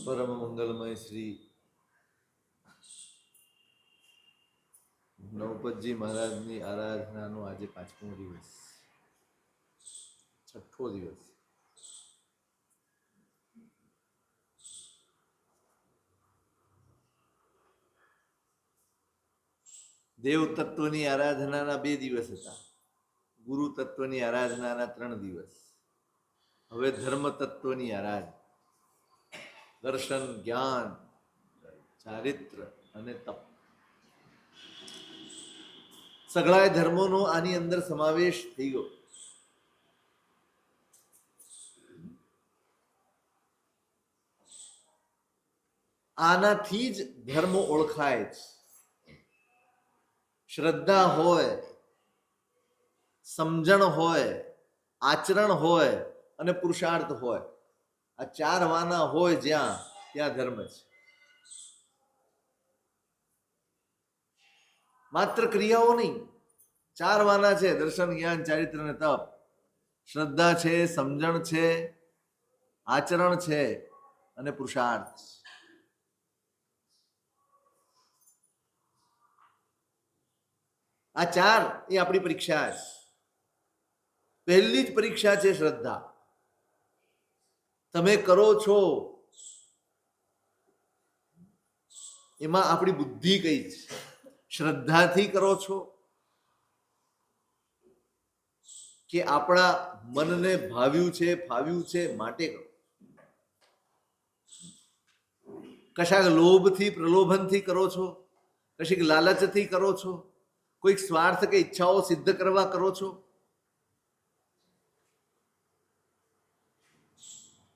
પરમ મંગલમય શ્રી નવપતજી મહારાજની આરાધનાનો આજે 5મો દિવસ, 6ઠ્ઠો દિવસ. દેવ તત્વની આરાધનાના 2 દિવસ હતા, ગુરુ તત્વની આરાધનાના 3 દિવસ. હવે ધર્મ તત્વની આરાધના, દર્શન, જ્ઞાન, ચારિત્ર અને તપ, સગળાય ધર્મોનો આની અંદર સમાવેશ થઈ ગયો. આનાથી જ ધર્મ ઓળખાય છે. શ્રદ્ધા હોય, સમજણ હોય, આચરણ હોય અને પુરુષાર્થ હોય, આ 4 વાના હોય જ્યાં, ત્યાં ધર્મ છે. માત્ર ક્રિયાઓ નહીં, 4 વાના છે: દર્શન, જ્ઞાન, ચારિત્ર અને તપ. શ્રદ્ધા છે, સમજણ છે, આચરણ છે અને પુરુષાર્થ. આ 4 એ આપણી પરીક્ષા છે. પહેલી જ પરીક્ષા છે શ્રદ્ધા. તમે કરો છો એમાં આપણી બુદ્ધિ કઈ છે? શ્રદ્ધાથી કરો છો કે આપણા મનને ભાવ્યું છે, ફાવ્યું છે માટે કરો? કશાક લોભથી, પ્રલોભનથી કરો છો? કશીક લાલચથી કરો છો? કોઈક સ્વાર્થ કે ઈચ્છાઓ સિદ્ધ કરવા કરો છો?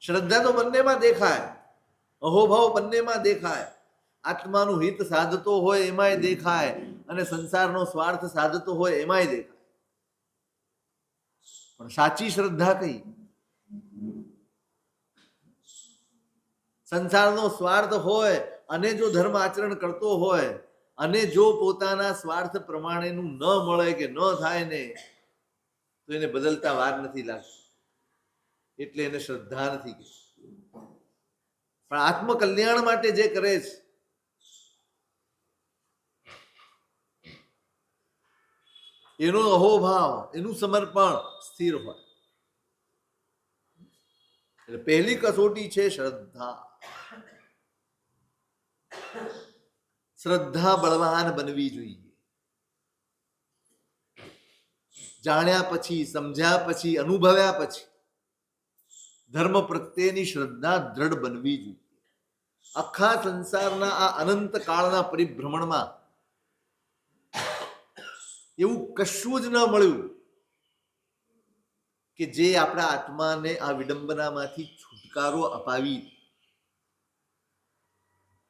શ્રદ્ધા તો બંનેમાં દેખાય, અહોભાવ બંનેમાં દેખાય. આત્માનું હિત સાધતો હોય એમાંય દેખાય અને સંસારનો સ્વાર્થ સાધતો હોય એમાંય દેખાય. પણ સાચી શ્રદ્ધા કઈ? સંસારનો સ્વાર્થ હોય અને જો ધર્મ આચરણ કરતો હોય અને જો પોતાના સ્વાર્થ પ્રમાણેનું ન મળે કે ન થાય ને, તો એને બદલતા વાર નથી લાગતી, એટલે એને શ્રદ્ધા નથી કહેતી. પણ આત્મકલ્યાણ માટે જે કરે છે એનો અહોભાવ, એનું સમર્પણ સ્થિર હોય. એટલે પહેલી કસોટી છે શ્રદ્ધા. શ્રદ્ધા બળવાન બનવી જોઈએ. જાણ્યા પછી, સમજ્યા પછી, અનુભવ્યા પછી ધર્મ પ્રત્યેની શ્રદ્ધા દ્રઢ બનવી જોઈએ. આખા સંસારના આ અનંત કાળના પરિભ્રમણમાં એવું કશું જ ન મળ્યું કે જે આપણા આત્માને આ વિડંબનામાંથી છુટકારો અપાવી,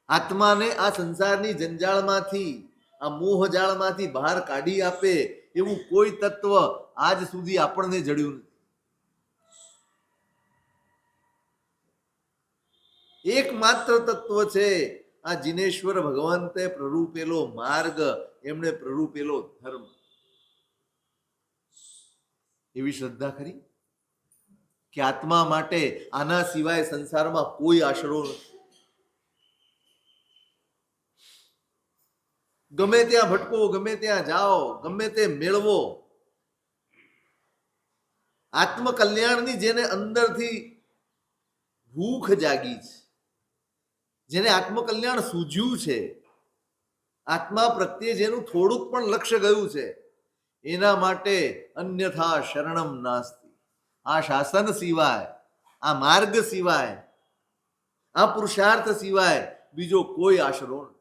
આત્માને આ સંસારની જંજાળમાંથી, આ મોહજાળમાંથી બહાર કાઢી આપે એવું કોઈ તત્વ આજ સુધી આપણને જડ્યું નથી. એકમાત્ર તત્વ છે આ જિનેશ્વર ભગવંતે પ્રરૂપેલો માર્ગ, એમણે પ્રરૂપેલો ધર્મ. એવી શ્રદ્ધા ખરી કે આત્મા માટે આના સિવાય સંસારમાં કોઈ આશરો નથી. ગમે ત્યાં ભટકો, ગમે ત્યાં જાઓ, ગમે તે મેળવો, આત્મકલ્યાણની જેને અંદરથી ભૂખ જાગી છે, જેને આત્મકલ્યાણ સૂઝ્યું છે, આત્મા પ્રત્યે જેનું થોડુંક પણ લક્ષ્ય ગયું છે, એના માટે અન્યથા શરણમ નાસ્તિ. આ શાસન સિવાય, આ માર્ગ સિવાય, આ પુરુષાર્થ સિવાય બીજો કોઈ આશરો નથી.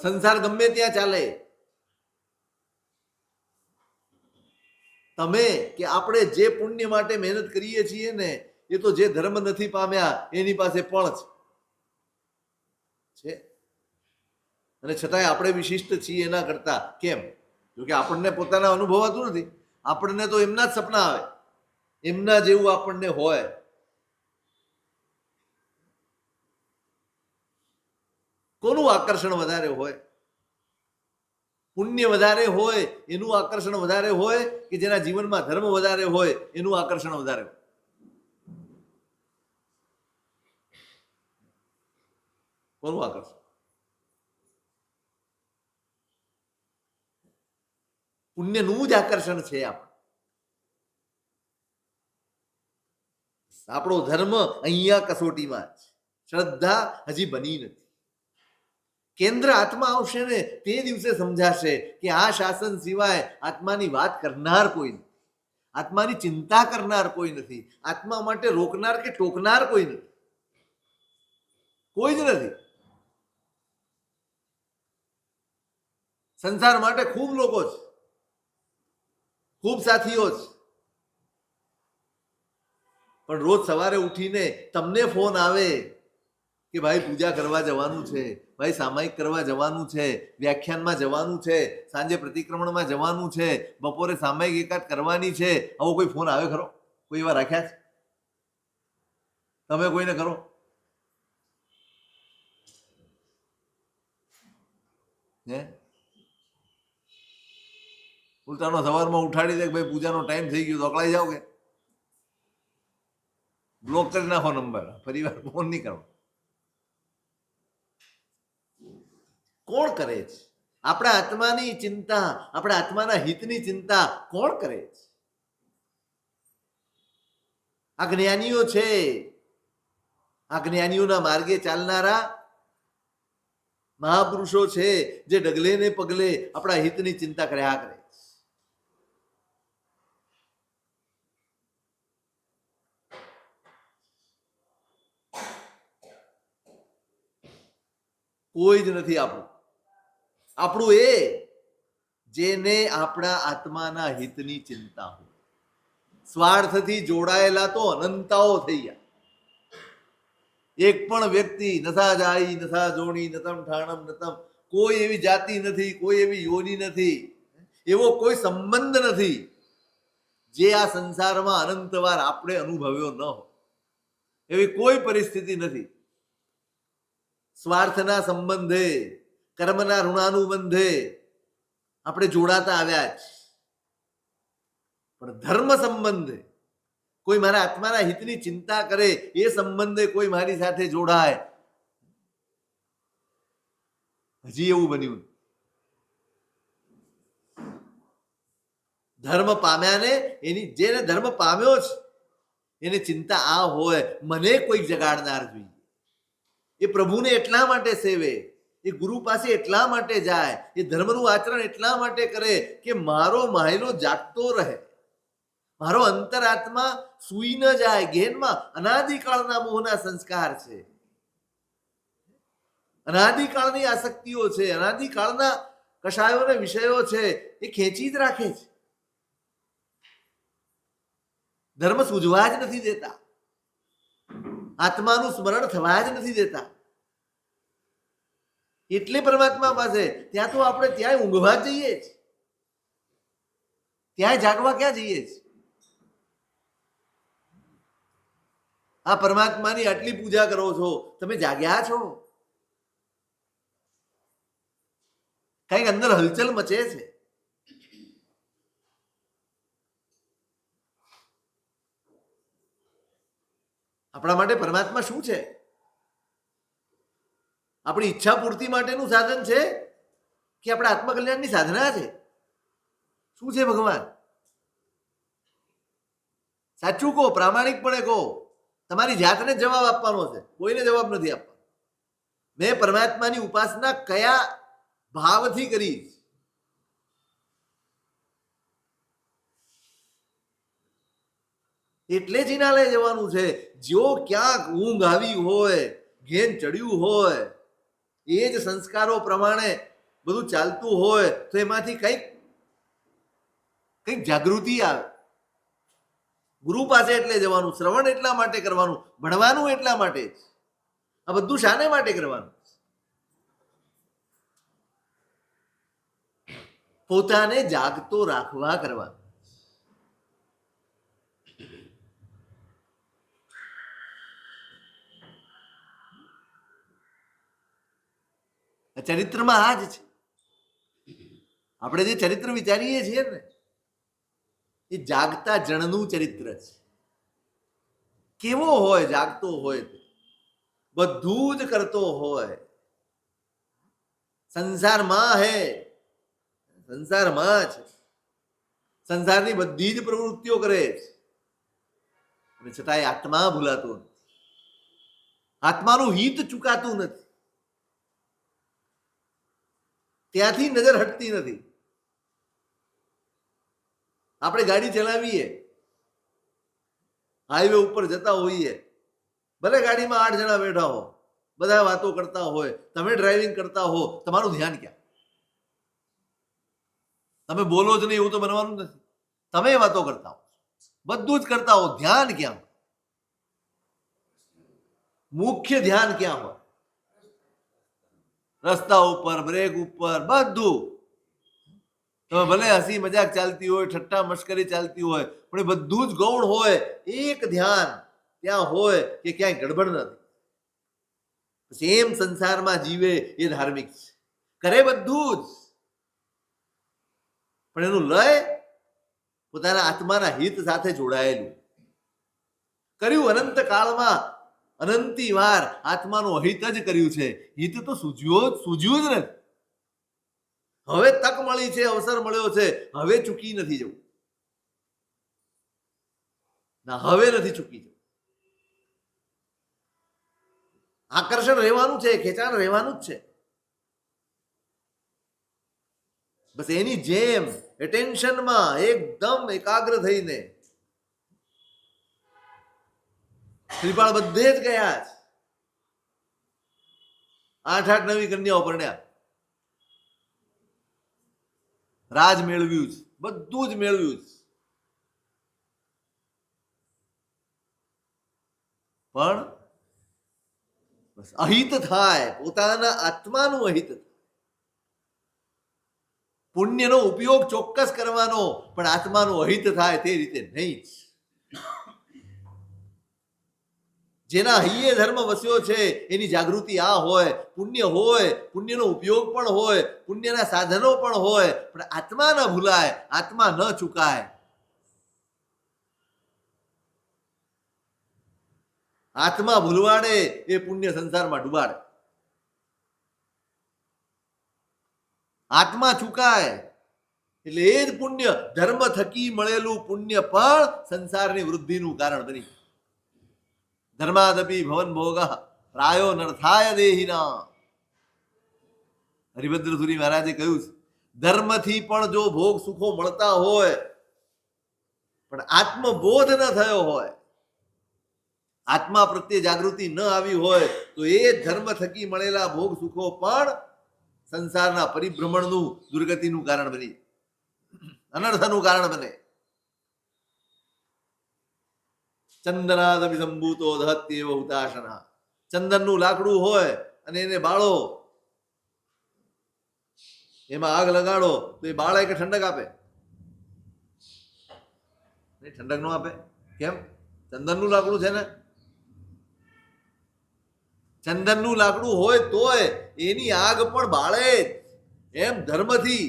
સંસાર ગમે ત્યાં ચાલે, તમે કે આપણે જે પુણ્ય માટે મહેનત કરીએ છીએ ને, એ તો જે ધર્મ નથી પામ્યા એની પાસે પણ છે. અને છતાંય આપણે વિશિષ્ટ છીએ એના કરતા. કેમ? જોકે આપણને પોતાના અનુભવાતું નથી. આપણને તો એમના જ સપના આવે, એમના જેવું આપણને હોય. કોનું આકર્ષણ વધારે હોય? પુણ્ય વધારે હોય એનું આકર્ષણ વધારે હોય કે જેના જીવનમાં ધર્મ વધારે હોય એનું આકર્ષણ વધારે હોય? કોનું આકર્ષણ? પુણ્યનું જ આકર્ષણ છે. આપણો ધર્મ અહીંયા કસોટીમાં જ, શ્રદ્ધા હજી બની નથી. કેન્દ્ર આત્મા આવશે ને તે દિવસે સમજાશે કે આ શાસન સિવાય આત્માની વાત કરનાર કોઈ નથી, આત્માની ચિંતા કરનાર કોઈ નથી, આત્મા માટે રોકનાર કે ટોકનાર કોઈ નથી, કોઈ જ નથી. સંસાર માટે ખૂબ લોકો છે, ખૂબ સાથીઓ છે, પણ રોજ સવારે ઉઠીને તમને ફોન આવે કે ભાઈ પૂજા કરવા જવાનું છે, ભાઈ સામાયિક કરવા જવાનું છે, વ્યાખ્યાનમાં જવાનું છે, સાંજે પ્રતિક્રમણમાં જવાનું છે, બપોરે સામાયિક એકાદ કરવાની છે, આવો કોઈ ફોન આવે ખરો? કોઈ એવા રાખ્યા છે? તમે કોઈને કરો? હે? ઉલટાનો સવારમાં ઉઠાડી દે કે ભાઈ પૂજાનો ટાઈમ થઈ ગયો તો અકળાઈ જાઓ કે બ્લોક કરી નાખો નંબર, ફરી વાર ફોન નહીં કરો. કોણ કરે છે? આપણા આત્માની ચિંતા, આપણા આત્માના હિતની ચિંતા કોણ કરે છે? આ જ્ઞાનીઓ છે, આ જ્ઞાનીઓના માર્ગે ચાલનારા મહાપુરુષો છે જે ડગલે ને પગલે આપણા હિતની ચિંતા કર્યા કરે. કોઈ જ નથી આપણું. આપણું એ જેને આપણા આત્માના હિતની ચિંતા હોય. સ્વાર્થથી જોડાયેલા તો અનંતાઓ થઈ ગયા. એક પણ વ્યક્તિ નથા જાઈ નથા જોણી નતમ ઠાણમ નતમ, કોઈ એવી જાતિ નથી, કોઈ એવી યોની નથી, એવો કોઈ સંબંધ નથી જે આ સંસારમાં અનંતવાર આપણે અનુભવ્યો ન હોય. એવી કોઈ પરિસ્થિતિ નથી. સ્વાર્થના સંબંધે, કર્મના ઋણાનુબંધે આપણે જોડાતા આવ્યા જ, પણ ધર્મ સંબંધે કોઈ મારા આત્માના હિતની ચિંતા કરે એ સંબંધે કોઈ મારી સાથે જોડાય, હજી એવું બન્યું. ધર્મ પામ્યા ને એની, જેને ધર્મ પામ્યો છે એની ચિંતા આ હોય, મને કોઈક જગાડનાર જોઈએ. એ પ્રભુને એટલા માટે સેવે, એ ગુરુ પાસે એટલા માટે જાય, એ ધર્મનું આચરણ એટલા માટે કરે કે મારો માયલો જાગતો રહે, મારો અંતરાત્મા સૂઈ ન જાય. ઘેનમાં અનાદિકાળના મોહના સંસ્કાર છે, અનાદિકાળની આસક્તિઓ છે, અનાદિકાળના કશાયો ને વિષયો છે, એ ખેંચી જ રાખે છે. ધર્મ સૂઝવા જ નથી દેતા, આત્માનું સ્મરણ થવા જ નથી દેતા. એટલે પરમાત્મા પાસે ત્યાં તો આપણે ત્યાં ઊંઘવા જઈએ જ, ત્યાં જાગવા ક્યાં જઈએ જ? આ પરમાત્માની આટલી પૂજા કરો છો, તમે જાગ્યા છો? કઈક અંદર હલચલ મચે છે. આપણા માટે પરમાત્મા શું છે? આપણી ઈચ્છા પૂર્તિ માટેનું સાધન છે કે આપણા આત્મકલ્યાણની સાધના છે? શું છે ભગવાન? સાચું કહો, પ્રામાણિકપણે કહો. તમારી જાતને જવાબ આપવાનો છે, કોઈને જવાબ નથી આપવાનો. મેં પરમાત્માની ઉપાસના કયા ભાવથી કરી, એટલે જ એના લઈ જવાનું છે. જો ક્યાંક ઊંઘ આવી હોય, ઘેન ચડ્યું હોય, એ જ સંસ્કારો પ્રમાણે બધું ચાલતું હોય તો એમાંથી કંઈક કંઈક જાગૃતિ આવે. ગુરુ પાસે એટલે જવાનું, શ્રવણ એટલા માટે કરવાનું, ભણવાનું એટલા માટે જ. આ બધું શાને માટે કરવાનું? પોતાને જાગતો રાખવા કરવાનું. ચરિત્રમાં આ જ છે. આપણે જે ચરિત્ર વિચારીએ છીએ ને એ જાગતા જણનું ચરિત્ર છે. કેવો હોય? જાગતો હોય, બધું જ કરતો હોય, સંસારમાં હે, સંસારમાં છે, સંસારની બધી જ પ્રવૃત્તિઓ કરે છે, અને છતાંય આત્મા ભૂલાતો નથી, આત્માનું હિત ચૂકાતું નથી, ત્યાંથી નજર હટતી નથી. આપણે ગાડી ચલાવીએ, હાઈવે ઉપર જતા હોઈએ, ભલે ગાડીમાં 8 જણા બેઠા હો, બધા વાતો કરતા હોય, તમે ડ્રાઇવિંગ કરતા હો, તમારું ધ્યાન ક્યાં? તમે બોલો જ નહીં એવું તો બનવાનું નથી. તમે વાતો કરતા હો, બધું જ કરતા હો, ધ્યાન ક્યાં? મુખ્ય ધ્યાન ક્યાં હોય? રસ્તા ઉપર, બ્રેક ઉપર, બધું. તમે ભલે હસી મજાક ચાલતી હોય, ઠટ્ટા મશ્કરી ચાલતી હોય, પણ એ બધું જ ગૌણ હોય. એક ધ્યાન ત્યાં હોય કે ક્યાંય ગડબડ નથી. સેમ સંસારમાં જીવે એ ધાર્મિક છે, કરે બધું જ, પણ એનું લય પોતાના આત્માના હિત સાથે જોડાયેલું. કર્યું અનંત કાળમાં અનંતી વાર આત્માનું હિત જ કર્યું છે. હિત તો સૂઝ્યું જ નથી. હવે તક મળી છે, અવસર મળ્યો છે, હવે ચૂકી નથી જવું. ના, હવે નથી ચૂકી જવું. આકર્ષણ રહેવાનું છે, ખેંચાણ રહેવાનું જ છે. બસ એની જેમ એટેન્શનમાં એકદમ એકાગ્ર થઈને શ્રીપાળ બધે જ ગયા છે. 8 નવી કન્યાઓ પરણ્યા, રાજ મેળવ્યું છે, બધું જ મેળવ્યું છે, પણ બસ અહિત થાય, પોતાના આત્માનું અહિત થાય. પુણ્યનો ઉપયોગ ચોક્કસ કરવાનો, પણ આત્માનું અહિત થાય તે રીતે નહીં. જેના હૈયે ધર્મ વસ્યો છે એની જાગૃતિ આ હોય. પુણ્ય હોય, પુણ્યનો ઉપયોગ પણ હોય, પુણ્યના સાધનો પણ હોય, પણ આત્મા ન ભૂલાય, આત્મા ન ચૂકાય. આત્મા ભૂલવાડે એ પુણ્ય સંસારમાં ડૂબાડે. આત્મા ચૂકાય એટલે એ જ પુણ્ય, ધર્મ થકી મળેલું પુણ્ય પણ સંસારની વૃદ્ધિનું કારણ બની. ધર્માદપી ભવન ભોગ પ્રાયો નર્થાય દેહિના. હરિભદ્ર સુરી મહારાજે કહ્યું છે, ધર્મથી પણ જો ભોગ સુખો મળતા હોય, પણ આત્મબોધ ન થયો હોય, આત્મા પ્રત્યે જાગૃતિ ન આવી હોય, તો એ ધર્મ થકી મળેલા ભોગ સુખો પણ સંસારના પરિભ્રમણનું, દુર્ગતિનું કારણ બની, અનર્થનું કારણ બને. ચંદનાદપી સંભૂતો દહત્યેવ હુતાશના. ચંદનનું લાકડું હોય અને એને બાળો, એમાં આગ લગાડો તો એ બાળે કે ઠંડક આપે? ઠંડક નો આપે. કેમ? ચંદનનું લાકડું છે ને. ચંદનનું લાકડું હોય તોય એની આગ પણ બાળે. એમ ધર્મથી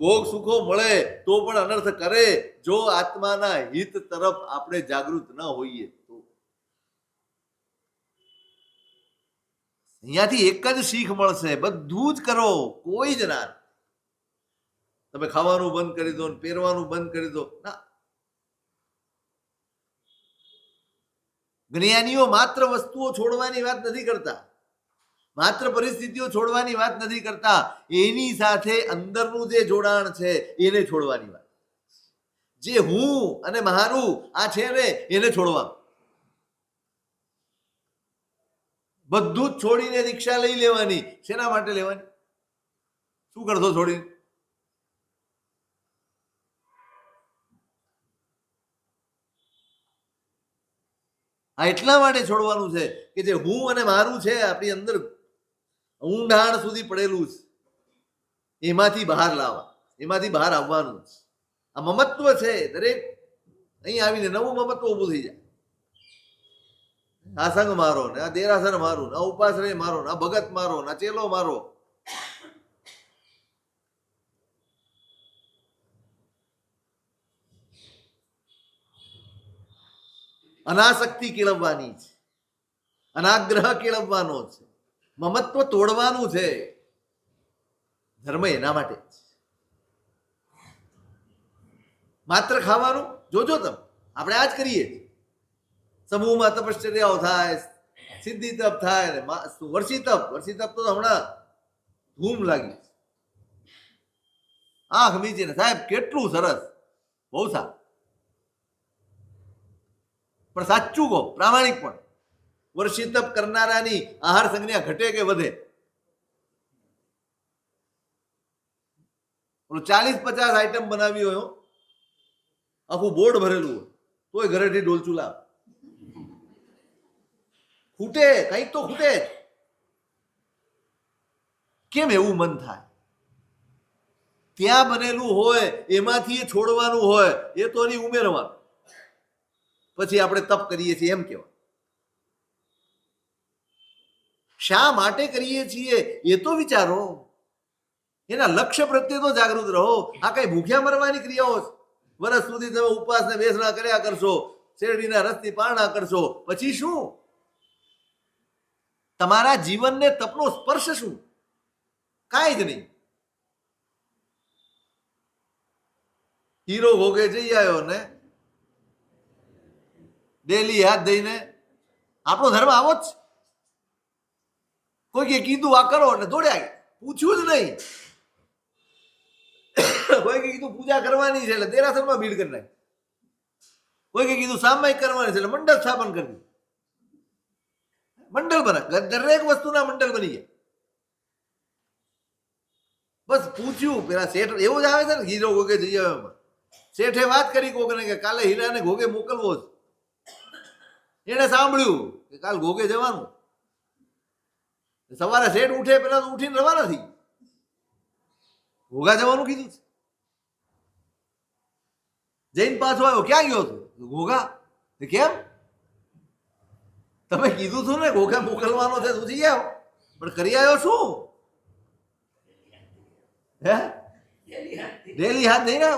ભોગ સુખો મળે તો પણ અનર્થ કરે, જો આત્માના હિત તરફ આપણે જાગૃત ન હોઈએ તો. અહીંયાથી એક જ શીખ મળશે, બધું જ કરો, કોઈ જ ના. તમે ખાવાનું બંધ કરી દો, પહેરવાનું બંધ કરી દો, ના. જ્ઞાનીઓ માત્ર વસ્તુઓ છોડવાની વાત નથી કરતા, માત્ર પરિસ્થિતિઓ છોડવાની વાત નથી કરતા, એની સાથે અંદરનું જે જોડાણ છે એને છોડવાની વાત. જે હું અને મારું આ છે ને એને છોડવાનું. બધું જ છોડીને દીક્ષા લઈ લેવાની. શેના માટે લેવાની? શું કરશો છોડીને? આ એટલા માટે છોડવાનું છે કે જે હું અને મારું છે આપણી અંદર ઊંડાણ સુધી પડેલું છે, એમાંથી બહાર લાવવા, એમાંથી બહાર આવવાનું છે. આ મમત્વ છે, દરેક અહીં આવીને નવું મમત્વ ઊભું થઈ જાય. આ સંઘ મારો ને, આ દેરાસર મારું, આ ઉપાશ્રય મારો, આ ભગત મારો, આ ચેલો મારો. અનાસક્તિ કેળવવાની છે, અનાગ્રહ કેળવવાનો છે, મમત્વ તોડવાનું છે. ધર્મ એના માટે છે. માત્ર ખાવાનું જોજો તમે, આપણે આ જ કરીએ. સમૂહમાં તપશ્ચર્યાઓ થાય, સિદ્ધિ તપ થાય, વર્ષી તપ તો હમણાં ધૂમ લાગી. આંખ મીચીને સાહેબ કેટલું સરસ, બહુ સારું. પણ સાચું કહો, પ્રામાણિક પણ, વર્ષી તપ કરનારાની આહાર સંજ્ઞા ઘટે કે વધે? 40-50 આઈટમ બનાવી હોય, આખું બોર્ડ ભરેલું હોય, તોય ઘરેથી ડોલચું લાવ. ખૂટે, કંઈક તો ખૂટે. કેમ એવું મન થાય? ત્યાં બનેલું હોય એમાંથી એ છોડવાનું હોય, એ તો નહીં ઉમેરવાનું. પછી આપણે તપ કરીએ છીએ એમ કહેવાય. શા માટે કરીએ છીએ એ તો વિચારો. એના લક્ષ્ય પ્રત્યે તો જાગૃત રહો. આ કઈ ભૂખ્યા મરવાની ક્રિયાઓ છે? વર્ષ સુધી તમે ઉપવાસ ને બેસણા કર્યા કરશો, શેરડીના રસની પારણા કરશો, પછી શું? તમારા જીવનને તપનો સ્પર્શ શું? કાંઈ જ નહીં. હીરો ભોગે જઈ આવ્યો ને ડેલી હાથ દઈને, આપણો ધર્મ આવો જ છે. કોઈ કીધું આ કરો એટલે દોડ્યા ગયા, પૂછ્યું જ નહીં. કોઈ કીધું પૂજા કરવાની છે એટલે દેરાસરમાં ભીડ કરી નાખી. કોઈ કીધું સામાયિક કરવાની છે એટલે મંડળ સ્થાપન કરી. મંડળ બને, દરેક વસ્તુના મંડળ બની ગયા. બસ પૂછ્યું. પેલા શેઠ એવું જ આવે છે ને, હીરો ભોગે જઈ આવે. શેઠે વાત કરી કોકને કે કાલે હીરાને ઘોગે મોકલવો છે. એને સાંભળ્યું કે કાલ ઘોગે જવાનું. સવારે શેઠ ઉઠે પેલા તો ઉઠીને રવાના થઈ, ઘોઘા જવાનું કીધું છે. જઈને પાછો આવ્યો, ક્યાં ગયો હતો? ઘોઘા. કેમ? તમે કીધું હતું ને ઘોઘા મોકલવાનો છે, તું જઈ આવ્યો, પણ કરી આવ્યો શું? હે ડેલી હાથ નહીં ને.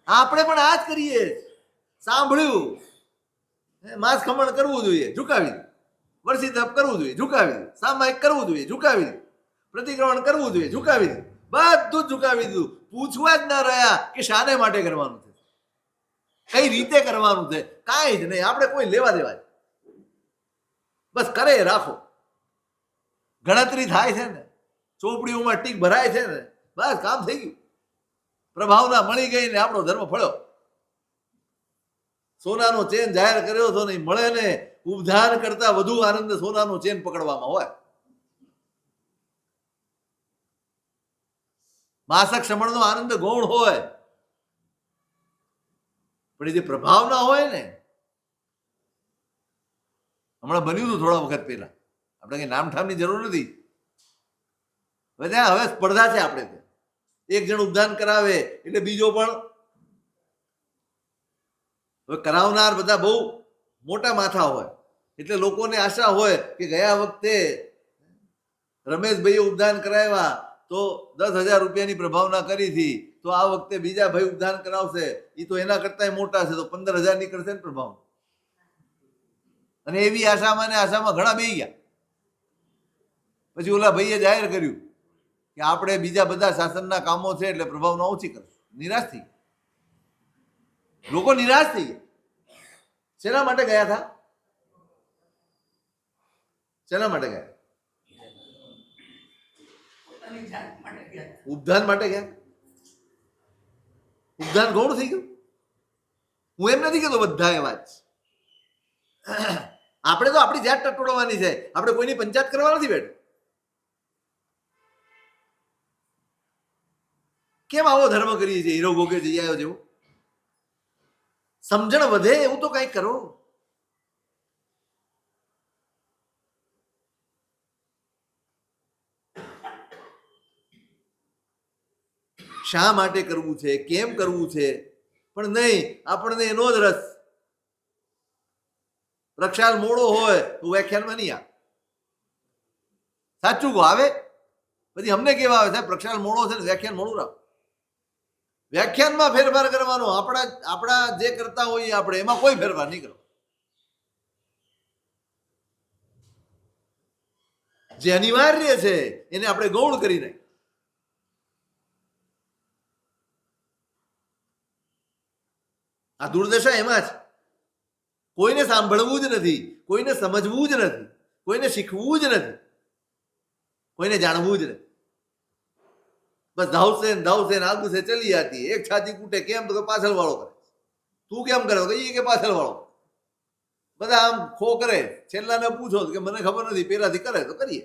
આપણે પણ આ જ કરીએ. સાંભળ્યું, માંસ ખમણ કરવું જોઈએ, ઝુકાવી દે. વર્ષી તપ કરવું જોઈએ, ઝુકાવી દે. સામાયિક કરવું જોઈએ, ઝુકાવી દે. પ્રતિક્રમણ કરવું જોઈએ, ઝુકાવી દે. બધું જ ઝુકાવી દીધું. પૂછવા જ ના રહ્યા કે શાને માટે કરવાનું છે, કઈ રીતે કરવાનું છે, કાંઈ જ નહીં. આપણે કોઈ લેવા દેવા, બસ કરે રાખો. ગણતરી થાય છે ને, ચોપડીઓમાં ટીક ભરાય છે ને, બસ કામ થઈ ગયું. પ્રભાવના મળી ગઈ ને આપણો ધર્મ ફળ્યો. સોનાનો ચેન જાહેર કર્યો હતો નહીં મળે ને, ઉપધાન કરતા વધુ આનંદ સોનાનો ચેન પકડવામાં હોય. માસક શ્રમણનો આનંદ ગૌણ હોય, પણ જે પ્રભાવના હોય ને, હમણાં બન્યું હતું થોડા વખત પહેલા, આપણે કઈ નામઠામની જરૂર નથી. હવે ત્યાં હવે સ્પર્ધા છે. આપણે ત્યાં એક જણ ઉપદાન કરાવે એટલે બીજો પણ. હવે કરાવનાર બધા બહુ મોટા માથા હોય, એટલે લોકોને આશા હોય કે ગયા વખતે રમેશભાઈએ ઉપદાન કરાવ્યા તો 10,000 રૂપિયાની પ્રભાવના કરી હતી, તો આ વખતે બીજા ભાઈ ઉપદાન કરાવશે, એ તો એના કરતા મોટા છે, તો 15,000 નીકળશે ને પ્રભાવ. અને એવી આશામાં ને આશામાં ઘણા બેસી ગયા. પછી ઓલા ભાઈએ જાહેર કર્યું કે આપણે બીજા બધા શાસનના કામો છે એટલે પ્રભાવના ઓછી કરશું. નિરાશ થઈ ગયા લોકો, નિરાશ થઈ ગયા. શેના માટે ગયા હતા? શેના માટે ગયા? ઉપદાન માટે ગયા. ઉપદાન ગૌણ થઈ ગયું. હું એમ નથી કહેતો બધા એવા જ. આપણે તો આપણી જાત ટટોળવાની છે, આપણે કોઈની પંચાયત કરવા નથી બેઠા. કેમ આવો ધર્મ કરીએ છીએ? હીરો ભોગે જઈ આવ્યો જેવો. સમજણ વધે એવું તો કંઈક કરો. શા માટે કરવું છે, કેમ કરવું છે, પણ નહીં. આપણને એનો જ રસ. પ્રક્ષાલ મોડો હોય તો વ્યાખ્યાનમાં નહીં આવે. સાચું કહો આવે, પછી અમને કેવા આવે સાહેબ પ્રક્ષાલ મોડો છે ને વ્યાખ્યાન મોડું રાખો. વ્યાખ્યાનમાં ફેરફાર કરવાનો, આપણા જે કરતા હોઈએ આપણે એમાં કોઈ ફેરફાર નહીં કરો. જે અનિવાર્ય છે એને આપણે ગૌણ કરી નાખીએ. આ દુર્દશા એમાં છે. કોઈને સાંભળવું જ નથી, કોઈને સમજવું જ નથી, કોઈને શીખવું જ નથી, કોઈને જાણવું જ નથી. બસ ધાવશે આગુ છે ચલી આતી. એક છાતી કૂટે કેમ તો પાછળ વાળો કરે. તું કેમ કરે તો એ કે પાછળ વાળો. બધા આમ ખો કરે. છેલ્લાને પૂછો કે મને ખબર નથી, પેલાથી કરે તો કરીએ.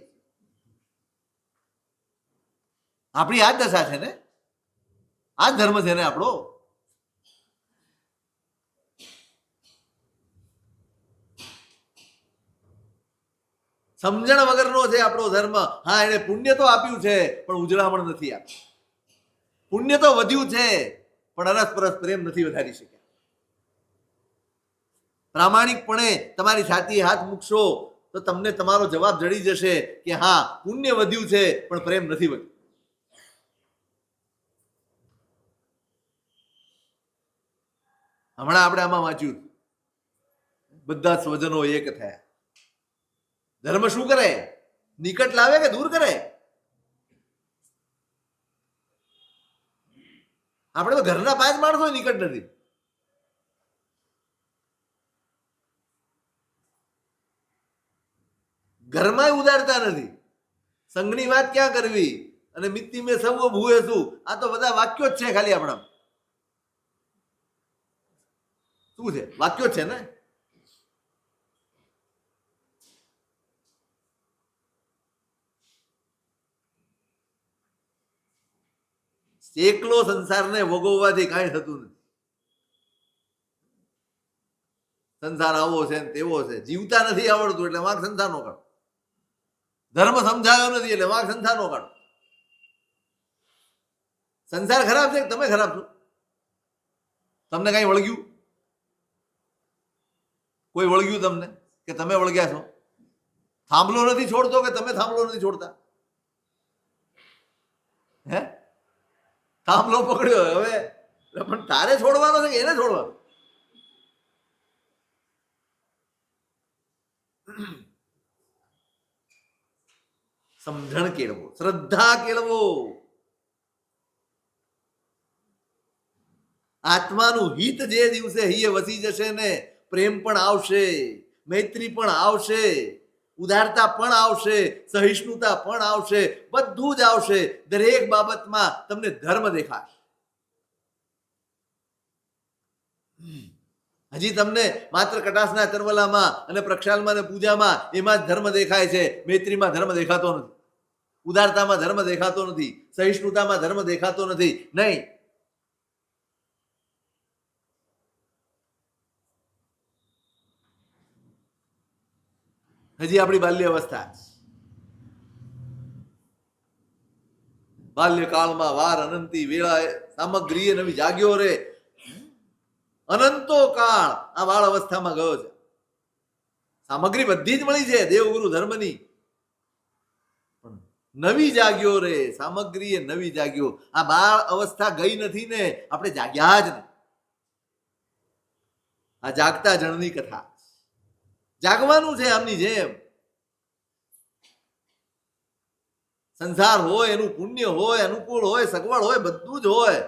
આપણી આ જ દશા છે ને, આ જ ધર્મ છે ને આપણો. સમજણ વગરનો છે આપણો ધર્મ. હા, એને પુણ્ય તો આપ્યું છે પણ ઉજળામણ નથી આપ્યું. પુણ્ય તો વધ્યું છે પણ અરસપરસ પ્રેમ નથી વધારી શક્યા. પ્રામાણિકપણે તમારી છાતીએ હાથ મૂકશો તો તમને તમારો જવાબ જડી જશે કે હા, પુણ્ય વધ્યું છે પણ પ્રેમ નથી વધ્યું. હમણાં આપણે આમાં વાંચ્યું, બધા સ્વજનો એક થયા. ધર્મ શું કરે? નિકટ લાવે કે દૂર કરે? આપણે તો ઘરના 5 માણસો નિકટ નથી. ઘરમાં ઉદારતા નથી. સંઘની વાત ક્યાં કરવી? અને મિત્તી મેં સૌ ભૂએ શું? આ તો બધા વાક્યો જ છે ખાલી. આપણા શું છે? વાક્યો જ છે ને. એકલો સંસારને ભોગવવાથી કાંઈ થતું નથી. સંસાર આવો છે ને તેવો છે. જીવતા નથી આવડતું એટલે વાંક સંસારનો કાઢો. ધર્મ સમજાયો નથી એટલે વાંક સંસારનો કાઢો. સંસાર ખરાબ છે, તમે ખરાબ છો. તમને કઈ વળગ્યું? કોઈ વળગ્યું તમને કે તમે વળગ્યા છો? થાંભલો નથી છોડતો કે તમે થાંભલો નથી છોડતા? હે, થાંભલો પકડ્યો હવે, પણ તારે છોડવાનો છે કે એને છોડવાનો? સમજણ કેળવો, શ્રદ્ધા કેળવો. આત્માનું હિત જે દિવસે હૈયે વસી જશે ને, પ્રેમ પણ આવશે, મૈત્રી પણ આવશે, ઉદારતા પણ આવશે, સહિષ્ણુતા પણ આવશે, બધું જ આવશે. દરેક બાબતમાં તમને ધર્મ દેખાશે. હજી તમને માત્ર કટાસના કરવલામાં અને પ્રક્ષાલમાં અને પૂજામાં એમાં જ ધર્મ દેખાય છે. મૈત્રીમાં ધર્મ દેખાતો નથી, ઉદારતામાં ધર્મ દેખાતો નથી, સહિષ્ણુતામાં ધર્મ દેખાતો નથી. નહીં, હજી આપણી બાલ્ય અવસ્થા. બાલ્યકાળમાં વાર અનંતી વેળા સામગ્રી નવી જાગ્યો રે. અનંતો કાળ આ બાળ અવસ્થામાં ગયો છે. સામગ્રી બધી જ મળી છે દેવગુરુ ધર્મની, નવી જાગ્યો રે. સામગ્રી એ નવી જાગ્યો. આ બાળ અવસ્થા ગઈ નથી ને, આપણે જાગ્યા જ નહીં. આ જાગતા જણની કથા. જાગવાનું છે આમની જેમ. સંસાર હોય, એનું પુણ્ય હોય, અનુકૂળ હોય, સગવડ હોય, બધું જ હોય,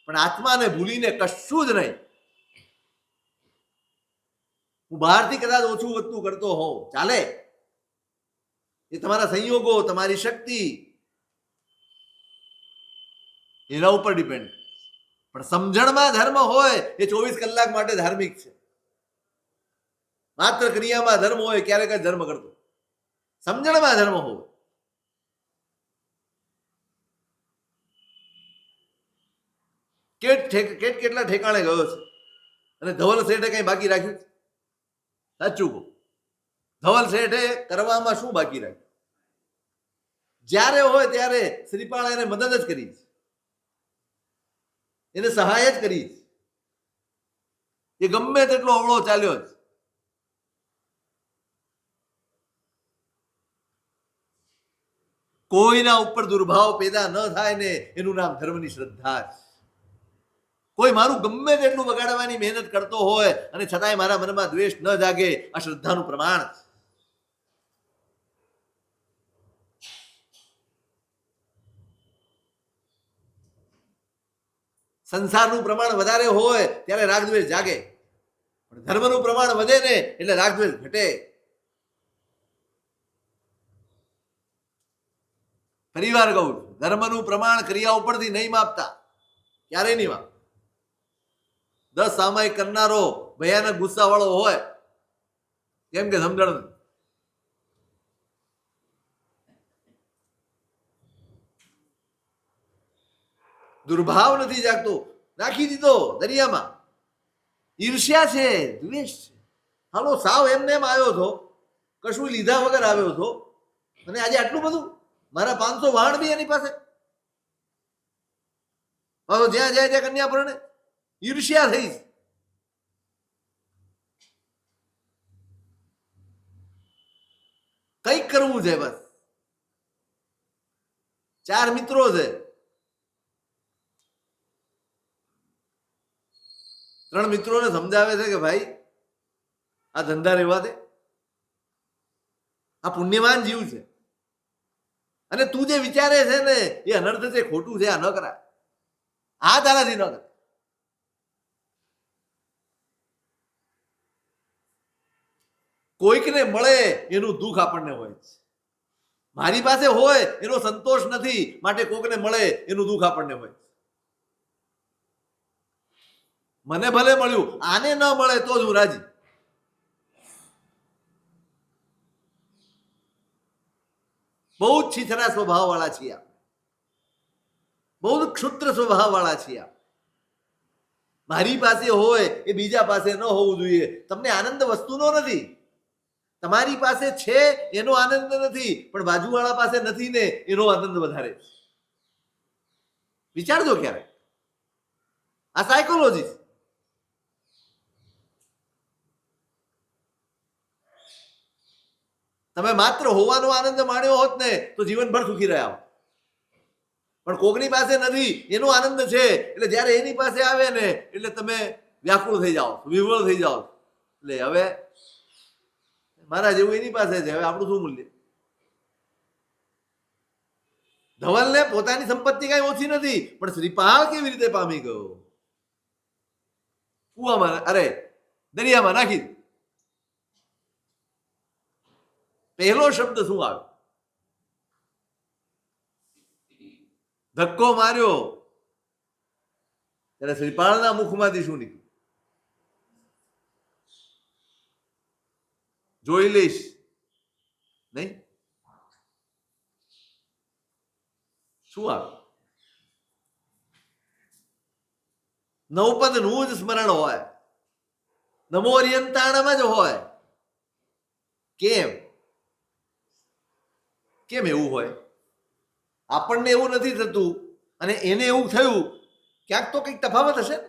પણ આત્માને ભૂલીને કશું જ નહીં. હું બહારથી કદાચ ઓછું વધતું કરતો હોઉં ચાલે, એ તમારા સંયોગો, તમારી શક્તિ, એના ઉપર ડિપેન્ડ. પણ સમજણમાં ધર્મ હોય એ 24 કલાક માટે ધાર્મિક છે. માત્ર ક્રિયામાં ધર્મ હોય ક્યારેક જ ધર્મ કરતો. સમજણમાં ધર્મ હોય. કેટલા ઠેકાણે ગયો છે અને ધવલ શેઠે કઈ બાકી રાખ્યું? સાચું કહું, ધવલ શેઠે કરવામાં શું બાકી રાખ્યું? જ્યારે હોય ત્યારે શ્રીપાળ એને મદદ જ કરી, એને સહાય જ કરી. એ ગમે તેટલો અવળો ચાલ્યો જ. કોઈના ઉપર દુર્ભાવ પેદા ન થાય ને, એનું નામ ધર્મની શ્રદ્ધા છે. કોઈ મારું ગમે તેટલું બગાડવાની મહેનત કરતો હોય અને છતાંય મારા મનમાં દ્વેષ ન જાગે, આ શ્રદ્ધાનું પ્રમાણ. સંસારનું પ્રમાણ વધારે હોય ત્યારે રાગદ્વેષ જાગે, પણ ધર્મનું પ્રમાણ વધે ને એટલે રાગદ્વેષ ઘટે. ફરી વાર કહું છું, ધર્મનું પ્રમાણ ક્રિયા ઉપરથી નહીં માપતા, ક્યારેય નહીં માપતા. 10 સામાયિક કરનારો ભયાનક ગુસ્સા વાળો હોય, કેમ કે સમજણ નથી. દુર્ભાવ નથી જાગતો, નાખી દીધો દરિયામાં. ઈર્ષ્યા છે, દ્વેષ છે. હાલો સાવ એમને એમ આવ્યો છો, કશું લીધા વગર આવ્યો છો, અને આજે આટલું બધું. મારા 500 વાહન બી એની પાસે. જ્યાં જાય ત્યાં કન્યા પરણે. ઈર્ષ્યા થઈ. કંઈક કરવું છે બસ. 4 મિત્રો છે, 3 મિત્રોને સમજાવે છે કે ભાઈ આ ધંધા રહેવા દે, આ પુણ્યવાન જીવ છે, અને તું જે વિચારે છે ને એ અનર્થ છે, ખોટું છે, આ ન કરાય, આ તારાથી ન કરાય. કોઈકને મળે એનું દુઃખ આપણને હોય છે. મારી પાસે હોય એનો સંતોષ નથી, માટે કોઈકને મળે એનું દુઃખ આપણને હોય. મને ભલે મળ્યું, આને ન મળે તો જ હું રાજી. બહુ જ છીછરા સ્વભાવ વાળા છીએ, બહુ જ ક્ષુદ્ર સ્વભાવ વાળા છીએ. મારી પાસે હોય એ બીજા પાસે ન હોવું જોઈએ. તમને આનંદ વસ્તુનો નથી, તમારી પાસે છે એનો આનંદ નથી, પણ બાજુવાળા પાસે નથી ને એનો આનંદ વધારે. વિચારજો ક્યારે, આ સાયકોલોજી. તમે માત્ર હોવાનો આનંદ માણ્યો હોત ને તો જીવનભર સુખી રહ્યા હોત, પણ કોકની પાસે નથી એનો આનંદ છે, એટલે જયારે એની પાસે આવે ને એટલે તમે વ્યાકુળ થઈ જાઓ, વિહ્વળ થઈ જાઓ. એટલે હવે મારા જેવું એની પાસે છે, હવે આપણું શું મૂલ્ય? ધવલને પોતાની સંપત્તિ કઈ ઓછી નથી, પણ શ્રીપાલ કેવી રીતે પામી ગયો? કુવામાં, અરે દરિયામાં નાખી. પહેલો શબ્દ શું આવ્યો? ધક્કો માર્યો ત્યારે શ્રીપાળના મુખમાંથી શું નીકળ્યું? જોઈ લઈશ નહીં. શું આવ્યું? નવપદનું જ સ્મરણ હોય, નમો અરિયંતાણમાં જ હોય. કેમ કેમ એવું હોય? આપણને એવું નથી થતું અને એને એવું થયું, ક્યાંક તો કંઈક તફાવત હશે ને,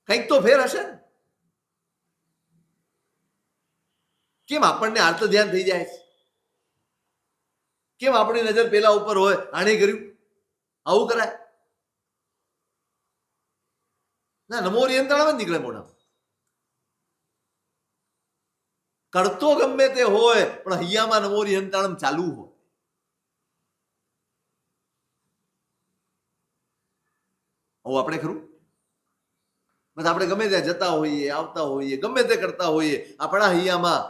કંઈક તો ફેર હશે ને. કેમ આપણને આર્ત ધ્યાન થઈ જાય છે? કેમ આપણી નજર પેલા ઉપર હોય, આણે કર્યું, આવું કરાય ના? નમો નિયંત્રણ જ નીકળે મોઢા. કરતો ગમે તે હોય, પણ હૈયામાં નમો નિયંત્રણ ચાલુ હોય. આવું આપણે ખરું? બસ આપણે ગમે ત્યાં જતા હોઈએ, આવતા હોઈએ, ગમે તે કરતા હોઈએ, આપણા હૈયામાં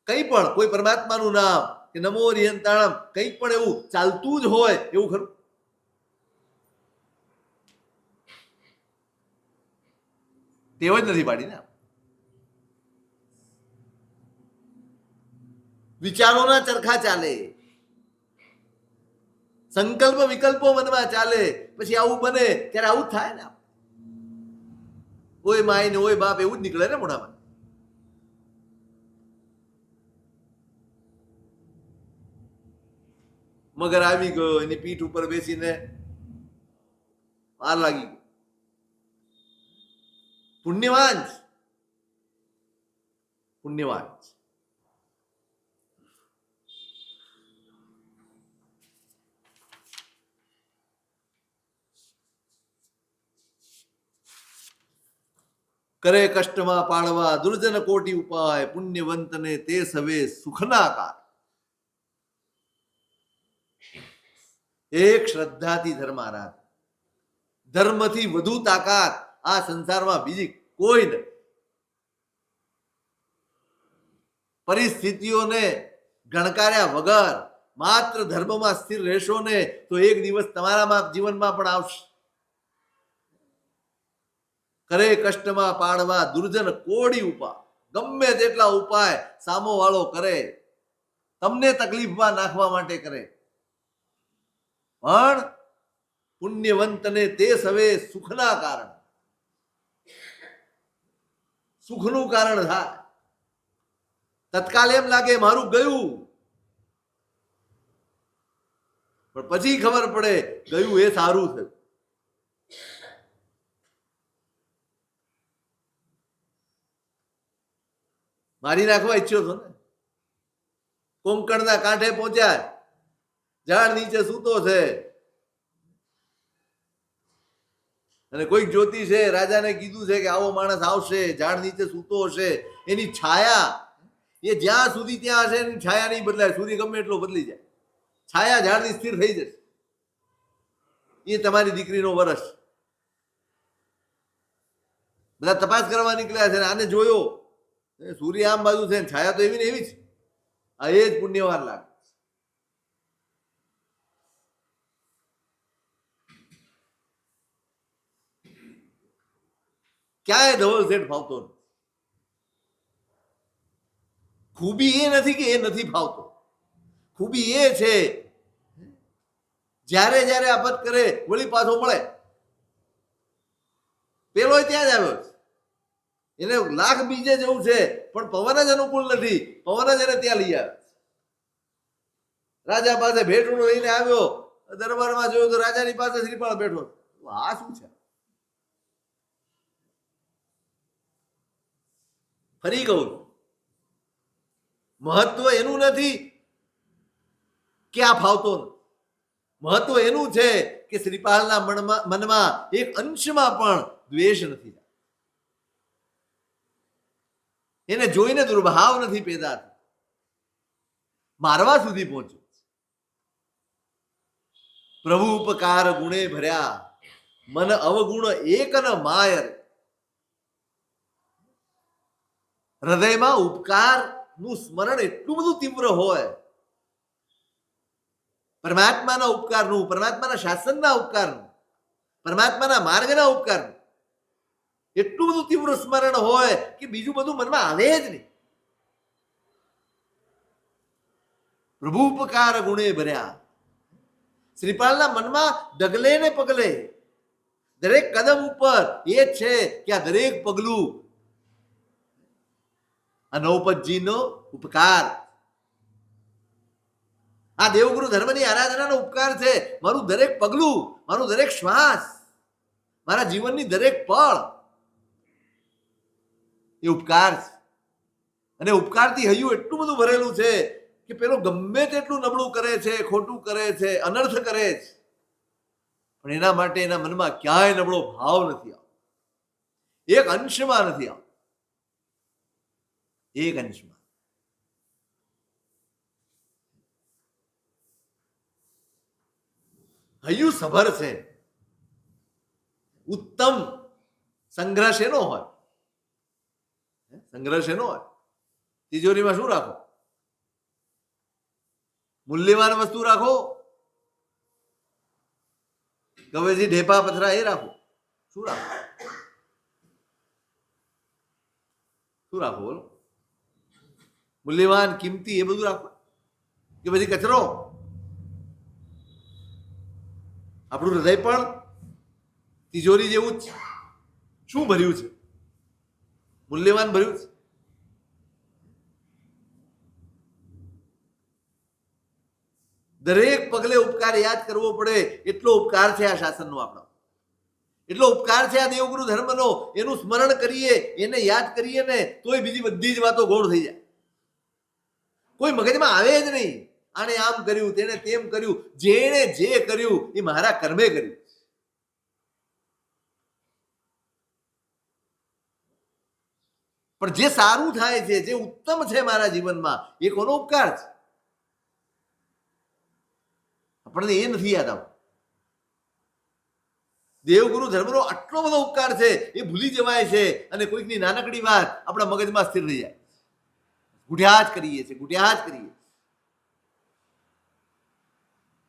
કંઈ પણ કોઈ પરમાત્માનું નામ કે નમો નિયંત્રણમ કંઈક પણ એવું ચાલતું જ હોય, એવું ખરું? ટેવ જ નથી પાડી ને. વિચારોના ચરખા ચાલે, સંકલ્પ વિકલ્પો મનમાં ચાલે, પછી આવું બને ત્યારે આવું જ થાય ને. ઓય માય ને ઓય બાપ એવું જ નીકળે ને મોઢામાં. મગર આવી ગયો, એની પીઠ ઉપર બેસીને વાર લાગી ગઈ. પુણ્યવાન પુણ્યવાન. કરે કષ્ટમાં પાળવા દુર્જન કોટી ઉપાય, પુણ્યવંતને તે સવે સુખના કાર. એક શ્રદ્ધાથી ધર્મ આરાધ. ધર્મથી વધુ તાકાત આ સંસારમાં બીજી કોઈ નથી. પરિસ્થિતિઓને ગણકાર્યા વગર માત્ર ધર્મમાં સ્થિર રહેશો ને તો એક દિવસ તમારા જીવનમાં પણ આવશે. કરે કષ્ટમાં પાડવા દુર્જન કોડી ઉપાય. ગમે તેટલા ઉપાય સામો વાળો કરે, તમને તકલીફમાં નાખવા માટે કરે, પણ પુણ્યવંતને તે સવે સુખના કારણ, સુખનું કારણ થાય. તત્કાલ એમ લાગે મારું ગયું, પણ પછી ખબર પડે ગયું એ સારું થયું. મારી નાખવા ઈચ્છ્યો છો ને, કોંકણના કાંઠે પહોંચ્યા, ઝાડ નીચે સૂતો છે અને કોઈક જ્યોતિ છે, રાજાને કીધું છે કે આવો માણસ આવશે, ઝાડ નીચે સૂતો હશે, એની છાયા એ જ્યાં સુધી ત્યાં હશે એની છાયા નહીં બદલાય. સૂર્ય ગમે એટલો બદલી જાય, છાયા ઝાડની સ્થિર થઈ જશે. એ તમારી દીકરીનો વરસ. બધા તપાસ કરવા નીકળ્યા છે, આને જોયો, સૂર્ય આમ બાજુ છે, છાયા તો એવી ને એવી જ. આ એ જ પુણ્યવાન લાગે. ક્યાંય ધવલ શેઠ ફાવતો નથી. ખૂબી એ નથી કે એ નથી ફાવતો, ખૂબી એ છે જ્યારે જ્યારે આફત કરે વળી પાછો મળે. પેલો ત્યાં જ આવ્યો છે, એને લાખ બીજે જવું છે પણ પવન જ અનુકૂળ નથી, પવન જ એને ત્યાં લઈ આવે. રાજા પાસે ભેટું લઈને આવ્યો, દરબારમાં જોયું તો રાજાની પાસે શ્રીપાળ બેઠો. આ શું છે? ફરી કહું, મહત્વ એનું નથી કે આ ફાવતો નથી. મહત્વ એનું છે કે શ્રીપાલના મનમાં એક અંશમાં પણ દ્વેષ નથી, એને જોઈને દુર્ભાવ નથી પેદા થતો, મારવા સુધી પહોંચ્યો. પ્રભુ ઉપકાર ગુણે ભર્યા, મન અવગુણ એક ન માય. હૃદયમાં ઉપકાર નું સ્મરણ એટલું બધું તીવ્ર હોય, પરમાત્માના ઉપકારનું, પરમાત્માના શાસનના ઉપકારનું, પરમાત્માના માર્ગના ઉપકારનું એટલું બધું તીવ્ર સ્મરણ હોય કે બીજું બધું મનમાં આવે જ નહીં. પ્રભુ ઉપકાર ગુણે ભર્યા. શ્રીપાલના મનમાં ડગલે ને પગલે દરેક કદમ ઉપર એ જ છે કે આ દરેક પગલું આ નૌપતજીનો ઉપકાર, આ દેવગુરુ ધર્મની આરાધનાનો ઉપકાર છે. મારું દરેક પગલું, મારું દરેક શ્વાસ, મારા જીવનની દરેક પળ એ ઉપકાર છે. અને ઉપકારથી હૈયું એટલું બધું ભરેલું છે કે પેલો ગમે તેટલું નબળું કરે છે, ખોટું કરે છે, અનર્થ કરે છે, પણ એના માટે એના મનમાં ક્યાંય નબળો ભાવ નથી આવતો. એક અંશમાં નથી આવતો, એક અંશમાં. હૈયું સભર છે. ઉત્તમ સંગ્રહ શેનો હોય? સંગ્રહ શેનો હોય? તિજોરીમાં શું રાખો? મૂલ્યવાન વસ્તુ રાખો, કવેજી ઢેપા પથરા એ રાખો? શું રાખો? શું રાખો બોલો? મૂલ્યવાન કિંમતી એ બધું રાખો કે પછી કચરો? આપણું હૃદય પણ તિજોરી જેવું જ છે. શું ભર્યું છે? મૂલ્યવાન ભર્યું છે. દરેક પગલે ઉપકાર યાદ કરવો પડે, એટલો ઉપકાર છે આ શાસનનો આપણો, એટલો ઉપકાર છે આ દેવગુરુ ધર્મનો. એનું સ્મરણ કરીએ, એને યાદ કરીએ ને તોય બીજી બધી જ વાતો ગૌણ થઈ જાય. કોઈ મગજમાં આવે જ નહીં. આને આમ કર્યું, તેને તેમ કર્યું, જેણે જે કર્યું એ મારા કર્મે કર્યું. પણ જે સારું થાય છે, જે ઉત્તમ છે મારા જીવનમાં, એ કોનો ઉપકાર છે? આપણને એ નથી યાદ આવતું. દેવગુરુ ધર્મનો આટલો બધો ઉપકાર છે એ ભૂલી જવાય છે, અને કોઈકની નાનકડી વાત આપણા મગજમાં સ્થિર થઈ જાય. ગુઢ્યા જ કરીએ છીએ, ગુઢ્યા જ કરીએ.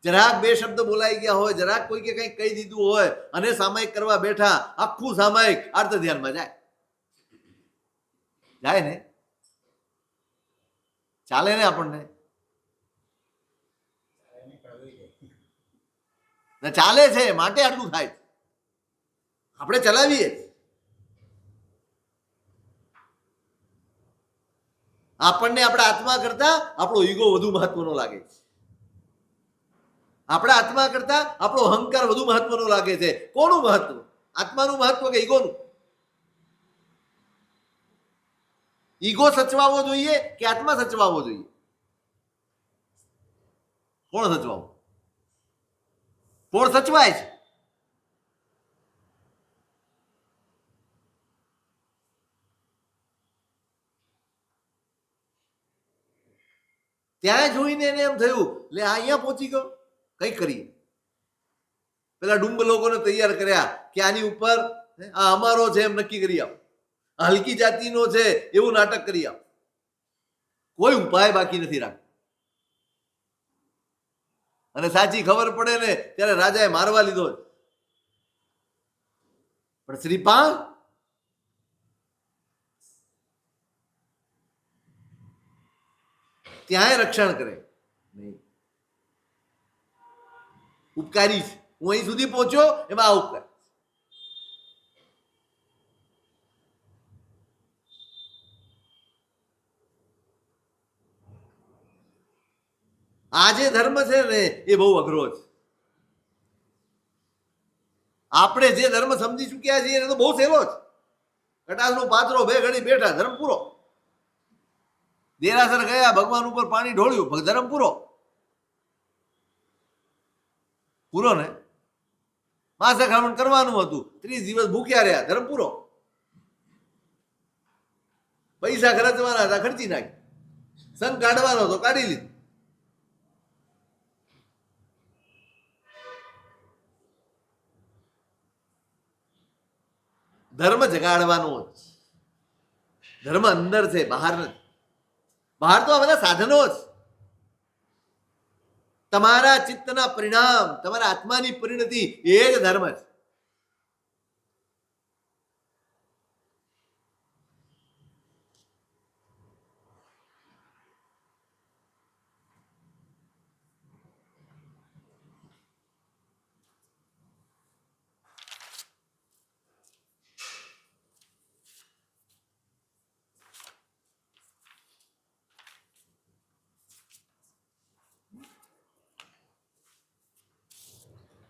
જરાક બે શબ્દ બોલાઈ ગયા હોય, જરાક કોઈકે કંઈક કહી દીધું હોય અને સામાયિક કરવા બેઠા, આખું સામાયિક આર્ત ધ્યાનમાં જાય. જાય ને? ચાલે ને? આપણને ચાલે છે માટે આટલું થાય. આપણે ચલાવીએ. આપણને આપણા આત્મા કરતા આપણો ઈગો વધુ મહત્વનો લાગે છે. આપણા આત્મા કરતા આપણો અહંકાર વધુ મહત્વનો લાગે છે. કોનું મહત્વ? આત્માનું મહત્વ કે ઈગોનું? ઈગો સચવાવો જોઈએ કે આત્મા સચવાવો જોઈએ? કોણ સચવાવું? કોણ સચવાય છે? ત્યાં જોઈને એને એમ થયું, લે અહીંયા પહોંચી ગયો, કઈ કરીએ. પેલા ડુંબ લોકોને તૈયાર કર્યા કે આની ઉપર આ અમારો છે એમ નક્કી કરી આપ, હલકી જાતિનો છે એવું નાટક કરી આપ. કોઈ ઉપાય બાકી નથી રાખ્યો. અને સાચી ખબર પડે ને ત્યારે રાજાએ મારવા લીધો. પણ શ્રીપાલ ત્યાંય રક્ષણ કરે નહીં. ઉપકારી છે. હું અહીં સુધી પહોંચ્યો એમાં આ ઉપકાર. આ જે ધર્મ છે ને એ બહુ અઘરો છે. આપણે જે ધર્મ સમજી ચૂક્યા છીએ એને તો બહુ સહેલો છે. કટાસનો પાત્રો બે ઘડી બેઠા, ધર્મ પૂરો. દેરાસર ગયા, ભગવાન ઉપર પાણી ઢોળ્યું, ધર્મ પૂરો. પૂરો ને? માસખામણ કરવાનું હતું, 30 દિવસ ભૂખ્યા રહ્યા, ધર્મ પૂરો. પૈસા ખર્ચવાના હતા, ખર્ચી નાખી. સંગ કાઢવાનો હતો, કાઢી લીધું. ધર્મ જગાડવાનો જ. ધર્મ અંદર છે, બહાર નથી. બહાર તો આ બધા સાધનો જ. તમારા ચિત્તના પરિણામ, તમારા આત્માની પરિણતિ એ જ ધર્મ છે.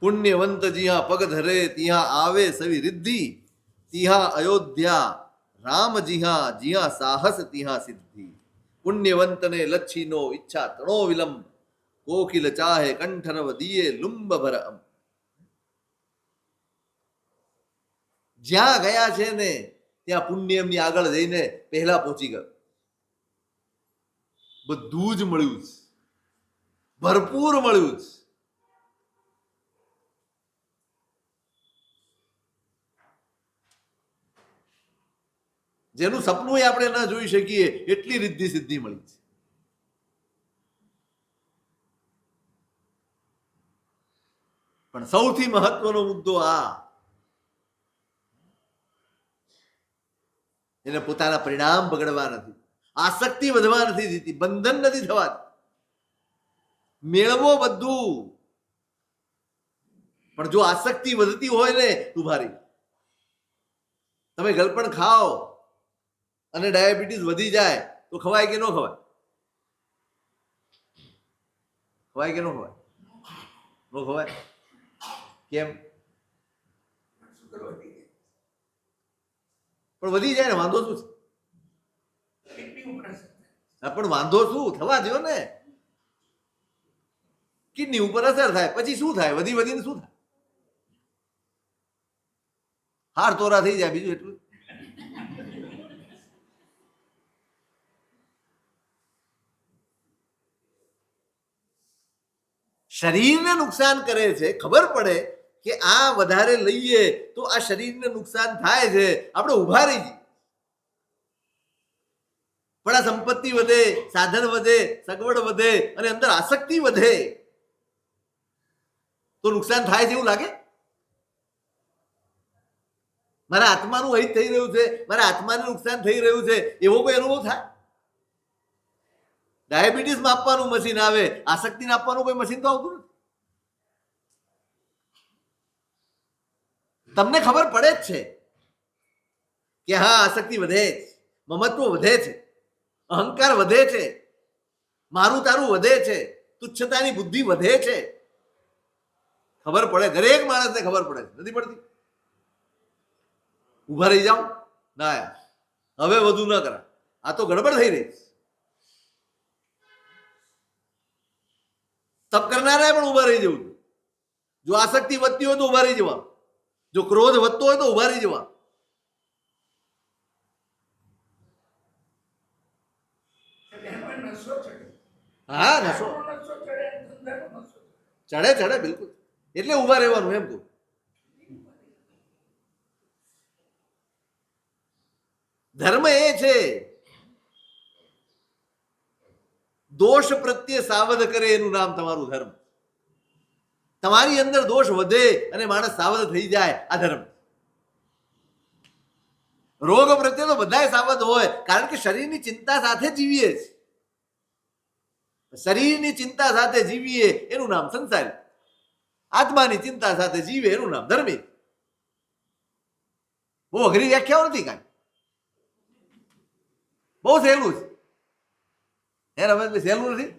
પુણ્યવંત જ્યાં પગ ધરે ત્યાં આવે સવી રિદ્ધિ, ત્યાં અયોધ્યા રામ જ્યાં જ્યાં સાહસ ત્યાં સિદ્ધિ. પુણ્યવંતને લચ્છીનો ઈચ્છા તણો વિલંબ, કોકિલ ચાહે કંઠરવ દિયે લુંબ ભરમ. જ્યાં ગયા છે ને ત્યાં પુણ્ય એમની આગળ જઈને પહેલા પહોંચી ગયો. બધું જ મળ્યું છે, ભરપૂર મળ્યું છે. જેનું સપનું આપણે ન જોઈ શકીએ એટલી રિદ્ધિ સિદ્ધિ મળી છે. પણ સૌથી મહત્વનો મુદ્દો આ, એને પોતાના પરિણામ બગડવા નથી, આસક્તિ વધવા નથી દીધી, બંધન નથી થવા. મેળવો બધું, પણ જો આસક્તિ વધતી હોય ને ઉભા રહી. તમે ગલપણ ખાઓ અને ડાયાબિટીસ વધી જાય તો ખવાય કે ન ખવાય? ખવાય કે ન ખવાય? ન ખવાય. કેમ? પણ વધી જાય ને વાંધો શું છે? પણ વાંધો શું? થવા દો ને. કિડની ઉપર અસર થાય પછી શું થાય? વધી વધીને શું થાય? હાર તોરા થઈ જાય, બીજું એટલું. શરીરને નુકસાન કરે છે, ખબર પડે કે આ વધારે લઈએ તો આ શરીરને નુકસાન થાય છે, આપણે ઉભા રહી જઈએ. પણ આ સંપત્તિ વધે, સાધન વધે, સગવડ વધે અને અંદર આસક્તિ વધે તો નુકસાન થાય છે એવું લાગે? મારા આત્માનું અહિત થઈ રહ્યું છે, મારા આત્માને નુકસાન થઈ રહ્યું છે, એવો કોઈ અનુભવ થાય? ડાયાબિટીસ માપવાનું મશીન આવે, આસક્તિ માપવાનું કોઈ મશીન તો આવતું નથી. તમને ખબર પડે જ છે કે હા આસક્તિ વધે છે, મમત્વ વધે છે, અહંકાર વધે છે, મારું તારું વધે છે, તુચ્છતાની બુદ્ધિ વધે છે. ખબર પડે, દરેક માણસને ખબર પડે, નથી પડતી? ઉભા રહી જાઓ, ના યાર હવે વધુ ન કરા, આ તો ગડબડ થઈ રહી. તપ કરનારાએ પણ ઉભા રહી જવું. જો આસક્તિ વધતી હોય તો ઉભા રહી જવા, જો ક્રોધ વધતો હોય તો ઉભા રહી જવા. હા નશો ચડે ચડે બિલકુલ, એટલે ઉભા રહેવાનું એમ કહું. ધર્મ એ છે દોષ પ્રત્યે સાવધ કરે, એનું નામ તમારું ધર્મ. તમારી અંદર દોષ વધે અને માણસ સાવધ થઈ જાય, આ ધર્મ. રોગ પ્રત્યે તો બધાય સાવધ હોય, કારણ કે શરીરની ચિંતા સાથે જીવીએ છીએ. શરીરની ચિંતા સાથે જીવીએ એનું નામ સંસારી, આત્માની ચિંતા સાથે જીવે એનું નામ ધર્મી. બહુ અઘરી વ્યાખ્યાઓ નથી કાંઈ, બહુ સહેલું છે. હે રમેશભાઈ, સહેલું નથી?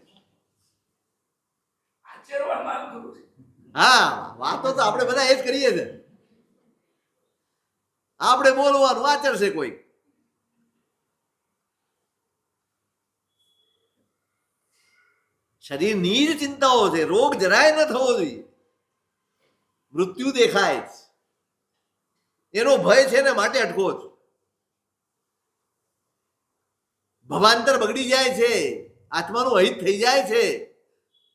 હા, વાતો તો આપણે બધા એ જ કરીએ છીએ. આપણે બોલવાનું આચરશે કોઈ. શરીરની જ ચિંતાઓ છે, રોગ જરાય ન થવો જોઈએ. મૃત્યુ દેખાય છે, એનો ભય છે ને માટે અટકો છો. ભવાંતર બગડી જાય છે, આત્માનું અહિત થઈ જાય છે,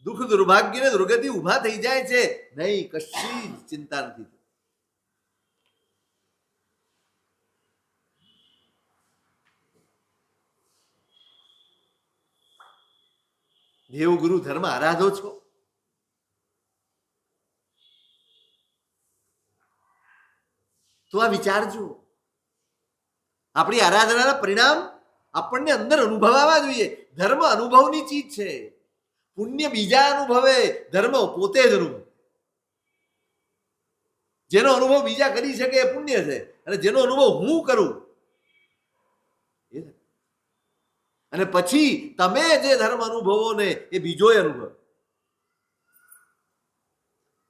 દુઃખ દુર્ભાગ્ય ને દુર્ગતિ ઉભા થઈ જાય છે, નહીં કશી જ ચિંતા નથી. દેવગુરુ ધર્મ આરાધો છો? તો આ વિચારજો. આપણી આરાધનાના પરિણામ આપણને અંદર અનુભવવા જોઈએ. ધર્મ અનુભવની ચીજ છે. પુણ્ય બીજા અનુભવે, ધર્મ પોતે જ અનુભવ. જેનો અનુભવ બીજા કરી શકે એ પુણ્ય છે, અને જેનો અનુભવ હું કરું અને પછી તમે જે ધર્મ અનુભવો ને એ બીજો અનુભવ.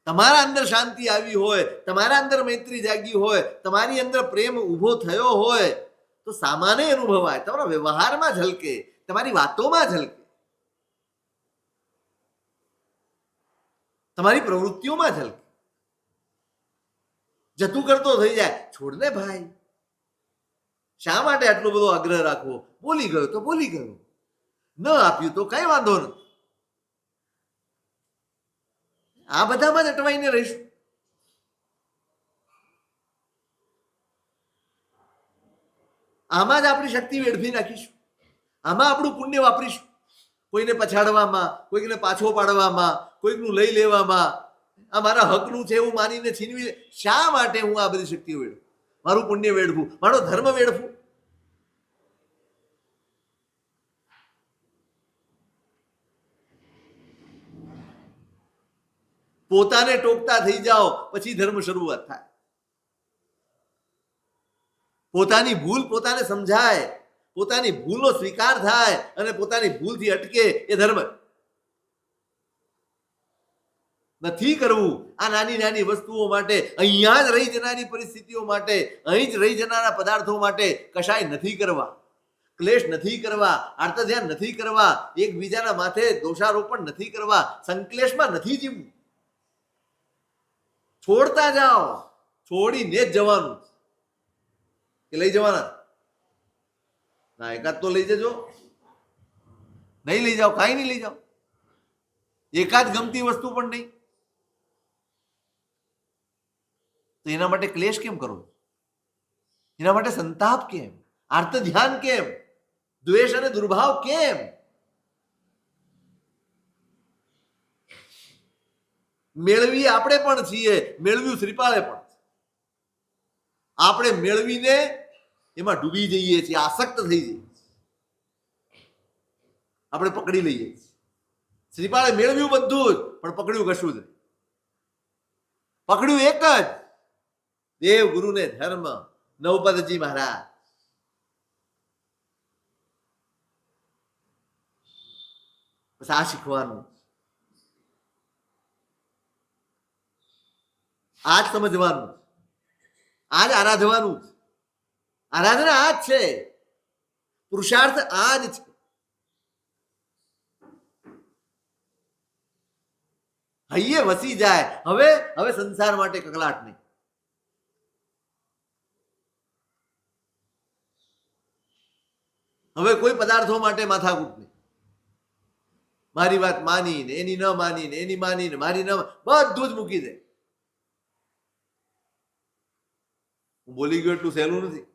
તમારા અંદર શાંતિ આવી હોય, તમારા અંદર મૈત્રી જાગી હોય, તમારી અંદર પ્રેમ ઉભો થયો હોય તો સામાન્ય અનુભવાય, તમારા વ્યવહારમાં ઝલકે, તમારી વાતોમાં ઝલકે, તમારી પ્રવૃત્તિઓમાં ઝલકે. જતું કરતો થઈ જાય, છોડ ને ભાઈ, શા માટે આટલો બધો આગ્રહ રાખવો? બોલી ગયો તો બોલી ગયો, ન આપ્યું તો કઈ વાંધો નથી. આ બધામાં જ અટવાઈને રહીશું. આમાં જ આપણી શક્તિ વેડફી નાખીશું, આમાં આપણું પુણ્ય વાપરીશું. કોઈને પછાડવામાં, કોઈકને પાછો પાડવામાં, કોઈકનું લઈ લેવામાં, આ મારા હકનું છે એવું માનીને છીનવી. શા માટે હું આ બધી શક્તિઓ વેડવું? મારું પુણ્ય વેડવું, મારો ધર્મ વેડવું? પોતાને ટોકતા થઈ જાઓ પછી ધર્મ શરૂઆત થાય. પોતાની ભૂલ પોતાને સમજાય, પોતાની ભૂલનો સ્વીકાર થાય અને પોતાની ભૂલથી અટકે એ ધર્મ. નથી કરવું આ નાની નાની વસ્તુઓ માટે, અહીંયા જ રહી જનારી પરિસ્થિતિઓ માટે, અહીં જ રહી જનારા પદાર્થો માટે કશાય નથી કરવા, ક્લેશ નથી કરવા, આર્તધ્યાન નથી કરવા, એકબીજાના માથે દોષારોપણ નથી કરવા, સંક્લેશમાં નથી જીવવું. છોડતા જાઓ, છોડીને જ જવાનું. કે લઈ જવાના? ના, એકાદ તો લઈ જજો. નહીં લઈ જાઓ, કાંઈ નહીં લઈ જાઓ. એકાદ ગમતી વસ્તુ પણ નહીં, તો એના માટે ક્લેશ કેમ કરો? એના માટે સંતાપ કેમ? આર્ત ધ્યાન કેમ? દ્વેષ અને દુર્ભાવ કેમ? મેળવી આપણે પણ છીએ, મેળવ્યું શ્રીપાળે પણ. આપણે મેળવીને એમાં ડૂબી જઈએ છીએ, આસક્ત થઈ જઈએ, આપણે પકડી લઈએ છીએ. શ્રીપાળે મેળવ્યું બધું જ, પણ પકડ્યું કશું જ નહીં. પકડ્યું એક જ, દેવ ગુરુ ને ધર્મ. નવપદજી મહારાજ બસ આ શીખવાનું, આ જ સમજવાનું, આ જ આરાધવાનું. આરાધના આ જ છે, પુરુષાર્થ આ જ છે. હૈયે વસી જાય. હવે હવે સંસાર માટે કકલાટ નહીં. હવે કોઈ પદાર્થો માટે માથાકૂટ નહીં. મારી વાત માનીને એની ન માનીને, એની માનીને મારી ન, બધું જ મૂકી દે. હું બોલી ગયો એટલું સહેલું નથી.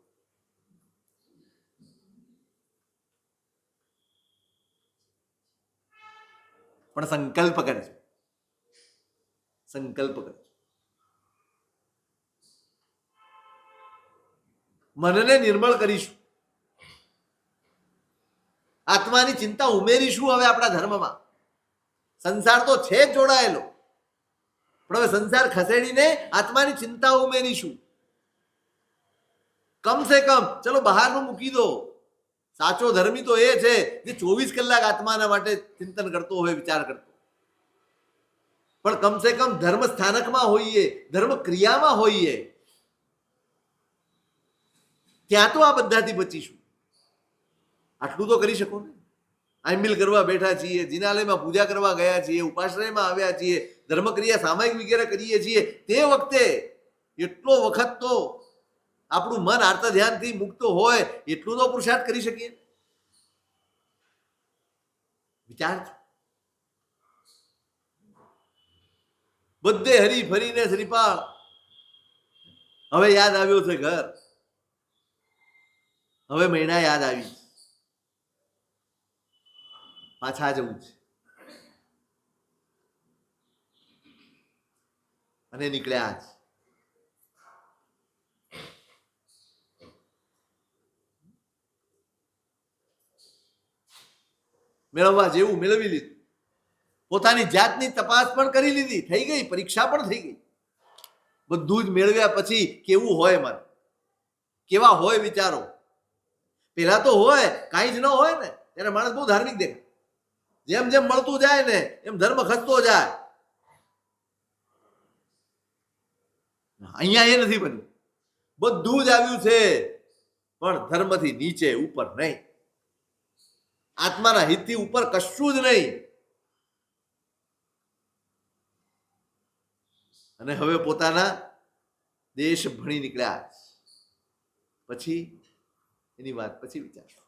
પણ સંકલ્પ કરજો, સંકલ્પ કરજો. મનને નિર્મળ કરીશું, આત્માની ચિંતા ઉમેરીશું. હવે આપણા ધર્મમાં સંસાર તો છે જ જોડાયેલો, પણ હવે સંસાર ખસેડીને આત્માની ચિંતા ઉમેરીશું. કમસે કમ ચલો બહારનું મૂકી દો, સાચો ધર્મી તો એ છે જે 24 કલાક આત્માના માટે ચિંતન કરતો હોય, વિચાર કરતો. પણ કમસે કમ ધર્મ સ્થાનકમાં હોઈએ, ધર્મ ક્રિયામાં હોઈએ, ત્યાં તો આ બધાથી બચીશું. આટલું તો કરી શકો ને. આઈમિલ કરવા બેઠા છીએ, જિનાલયમાં પૂજા કરવા ગયા છીએ, ઉપાશ્રયમાં આવ્યા છીએ, ધર્મક્રિયા સામાયિક વગેરે કરીએ છીએ, તે વખતે એટલો વખત તો આપણું મન આર્ત ધ્યાનથી મુક્ત હોય એટલું તો પુરુષાર્થ કરી શકીએ. વિચાર, બધે હરી ફરીને શ્રીપાળ હવે યાદ આવ્યો છે ઘર, હવે મહિના યાદ આવી, પાછા જવું છે. અને નીકળ્યા જ. મેળવવા જેવું મેળવી લીધું, પોતાની જાતની તપાસ પણ કરી લીધી, થઈ ગઈ, પરીક્ષા પણ થઈ ગઈ. બધું જ મેળવ્યા પછી કેવું હોય મન, કેવા હોય વિચારો? પેલા તો હોય કાંઈ જ ન હોય ને ત્યારે માણસ બહુ ધાર્મિક દેખાય. જેમ જેમ મળતું જાય ને એમ ધર્મ ખસતો જાય. અહીંયા એ નથી બન્યું. બધું જ આવ્યું છે, પણ ધર્મથી નીચે ઉપર નહીં, આત્માના હિતથી ઉપર કશું જ નહીં. અને હવે પોતાના દેશ ભણી નીકળ્યા. પછી એની વાત પછી વિચારશું.